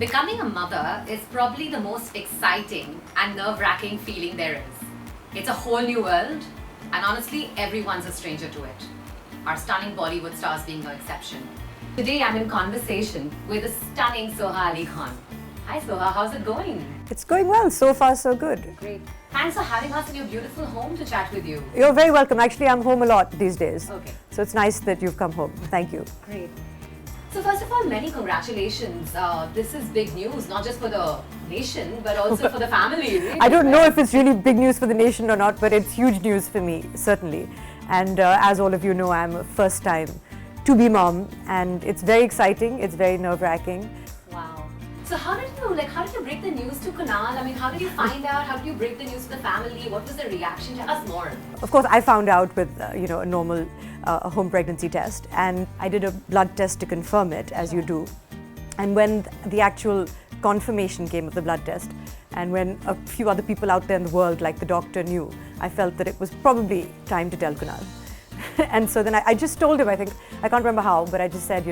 Becoming a mother is probably the most exciting and nerve-wracking feeling there is. It's a whole new world, and honestly, everyone's a stranger to it. Our stunning Bollywood stars being no exception. Today, I'm in conversation with the stunning Soha Ali Khan. Hi Soha, how's it going? It's going well. So far, so good. Great. Thanks for having us in your beautiful home to chat with you. You're very welcome. Actually, I'm home a lot these days. Okay. So it's nice that you've come home. Thank you. Great. So first of all, many congratulations. This is big news, not just for the nation, but also for the family. Really. I don't know if it's really big news for the nation or not, but it's huge news for me, certainly. And as all of you know, I'm a first time to-be mom, and it's very exciting. It's very nerve-wracking. Wow. So how did you break the news to Kunal? I mean, how did you find out? How did you break the news to the family? What was the reaction? Tell us more. Of course, I found out with a normal home pregnancy test, and I did a blood test to confirm it, as you do. And when the actual confirmation came of the blood test, and when a few other people out there in the world, like the doctor, knew, I felt that it was probably time to tell Kunal. And so then I just told him, I can't remember how, but I just said,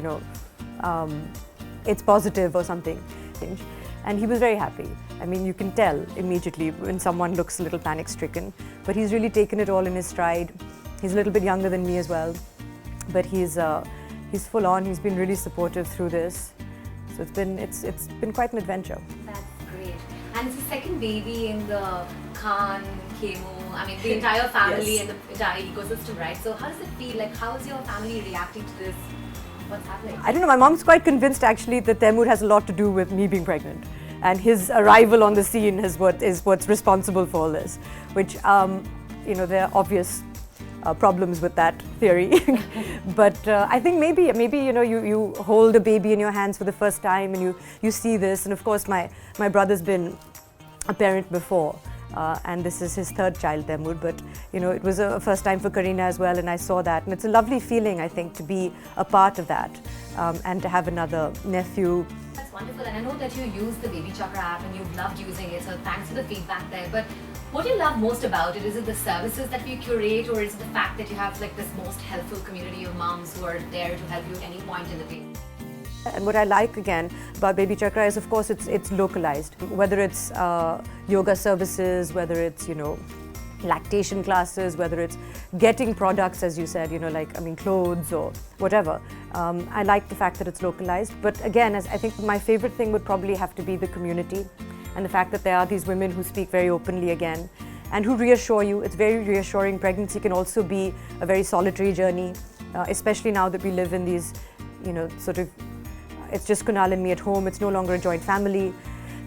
it's positive or something. And he was very happy. I mean, you can tell immediately when someone looks a little panic-stricken, but he's really taken it all in his stride. He's a little bit younger than me as well, but he's full on. He's been really supportive through this. So it's been quite an adventure. That's great. And it's the second baby in the Khan, Khemu, I mean the entire family Yes. and the entire ecosystem, right? So how does it feel? Like, how is your family reacting to this? What's happening? I don't know, my mom's quite convinced actually that Khemu has a lot to do with me being pregnant. And his arrival on the scene is what's responsible for all this, which, there are obvious problems with that theory. But I think maybe you hold a baby in your hands for the first time and you see this. And of course, my brother's been a parent before. And this is his third child, Khemu, but it was a first time for Karina as well, and I saw that, and it's a lovely feeling, I think, to be a part of that, and to have another nephew. That's wonderful, and I know that you use the BabyChakra app and you've loved using it, so thanks for the feedback there. But what do you love most about it? Is it the services that we curate, or is it the fact that you have like this most helpful community of moms who are there to help you at any point in the day? And what I like again about BabyChakra is, of course, it's localized. Whether it's yoga services, whether it's lactation classes, whether it's getting products, as you said, clothes or whatever. I like the fact that it's localized. But again, I think my favorite thing would probably have to be the community, and the fact that there are these women who speak very openly again, and who reassure you. It's very reassuring. Pregnancy can also be a very solitary journey, especially now that we live in these, it's just Kunal and me at home. It's no longer a joint family.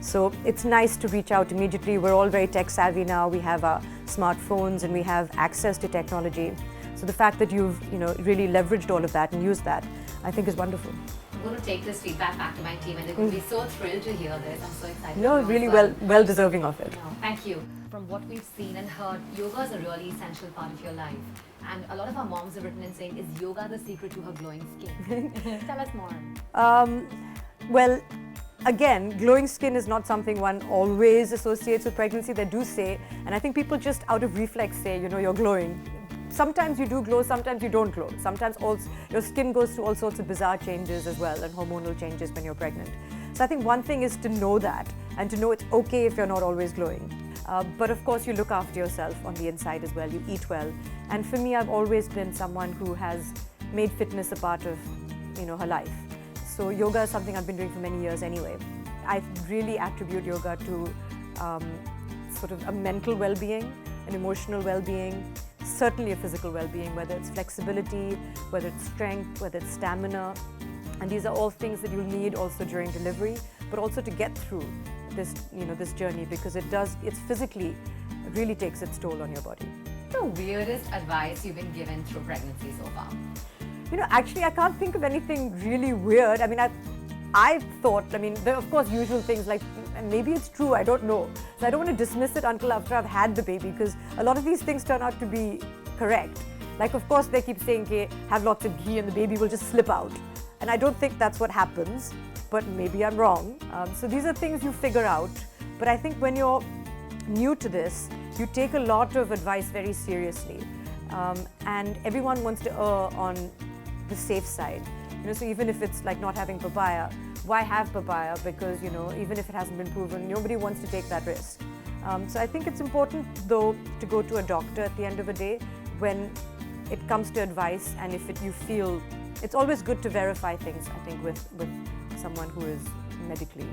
So it's nice to reach out immediately. We're all very tech savvy now. We have our smartphones and we have access to technology. So the fact that you've really leveraged all of that and used that, I think is wonderful. I'm going to take this feedback back to my team, and they're going to be so thrilled to hear this. I'm so excited. No, really well deserving of it. No, thank you. From what we've seen and heard, yoga is a really essential part of your life. And a lot of our moms have written in saying, is yoga the secret to her glowing skin? Tell us more. Well, again, glowing skin is not something one always associates with pregnancy. They do say, and I think people just out of reflex say, you're glowing. Sometimes you do glow, sometimes you don't glow. Sometimes also your skin goes through all sorts of bizarre changes as well, and hormonal changes when you're pregnant. So I think one thing is to know that, and to know it's okay if you're not always glowing. But of course, you look after yourself on the inside as well. You eat well. And for me, I've always been someone who has made fitness a part of her life. So yoga is something I've been doing for many years anyway. I really attribute yoga to sort of a mental well-being, an emotional well-being, certainly a physical well-being, whether it's flexibility, whether it's strength, whether it's stamina. And these are all things that you'll need also during delivery, but also to get through this journey, because it physically really takes its toll on your body. What's the weirdest advice you've been given through pregnancy so far? Actually, I can't think of anything really weird. I mean, I thought, there are of course usual things like, and maybe it's true, I don't know. So I don't want to dismiss it until after I've had the baby, because a lot of these things turn out to be correct. Like, of course, they keep saying, okay, have lots of ghee and the baby will just slip out. And I don't think that's what happens, but maybe I'm wrong. So these are things you figure out. But I think when you're new to this, you take a lot of advice very seriously. And everyone wants to err on the safe side. So even if it's like not having papaya, why have papaya? Because, you know, even if it hasn't been proven, nobody wants to take that risk. So I think it's important, though, to go to a doctor at the end of the day when it comes to advice, and if you feel, it's always good to verify things, I think, with someone who is medically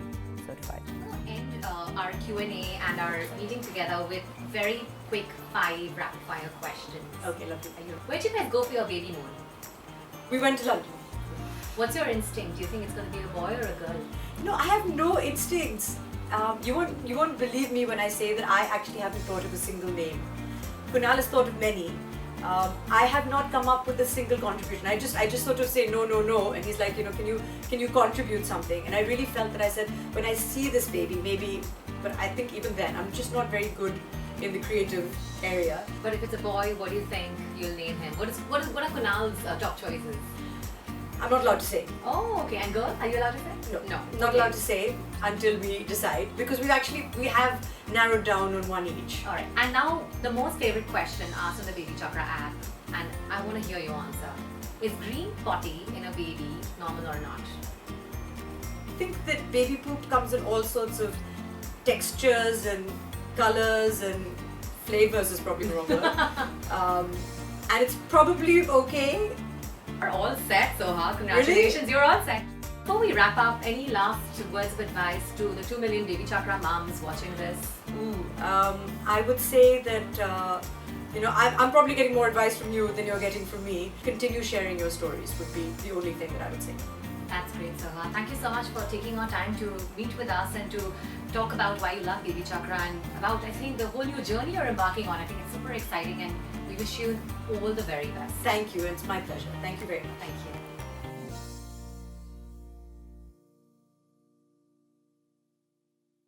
certified. We'll end our Q&A and our meeting together with very quick 5 rapid fire questions. Okay, lovely. Where'd you guys go for your baby moon? We went to London. What's your instinct? Do you think it's going to be a boy or a girl? No, I have no instincts. You won't believe me when I say that I actually haven't thought of a single name. Kunal has thought of many. I have not come up with a single contribution. I just sort of say no, and he's like, you know, can you contribute something? And I really felt that I said, when I see this baby, maybe, but I think even then I'm just not very good in the creative area. But if it's a boy, what do you think you'll name him? What are Kunal's top choices? I'm not allowed to say. Oh, okay. And girl, are you allowed to say? No, not allowed to say until we decide, because we have narrowed down on one each. All right. And now the most favorite question asked on the BabyChakra app, and I want to hear your answer. Is green potty in a baby normal or not? I think that baby poop comes in all sorts of textures and colors and flavors is probably the wrong word. And it's probably okay. Are all set, Soha. Congratulations, Really? you're all set. Before we wrap up, any last words of advice to the 2 million BabyChakra moms watching this? I would say that you know, I'm probably getting more advice from you than you're getting from me. Continue sharing your stories would be the only thing that I would say. That's great, Soha. Thank you so much for taking our time to meet with us and to talk about why you love BabyChakra and about, I think, the whole new journey you're embarking on. I think it's super exciting, and we wish you all the very best. Thank you. It's my pleasure. Thank you very much. Thank you.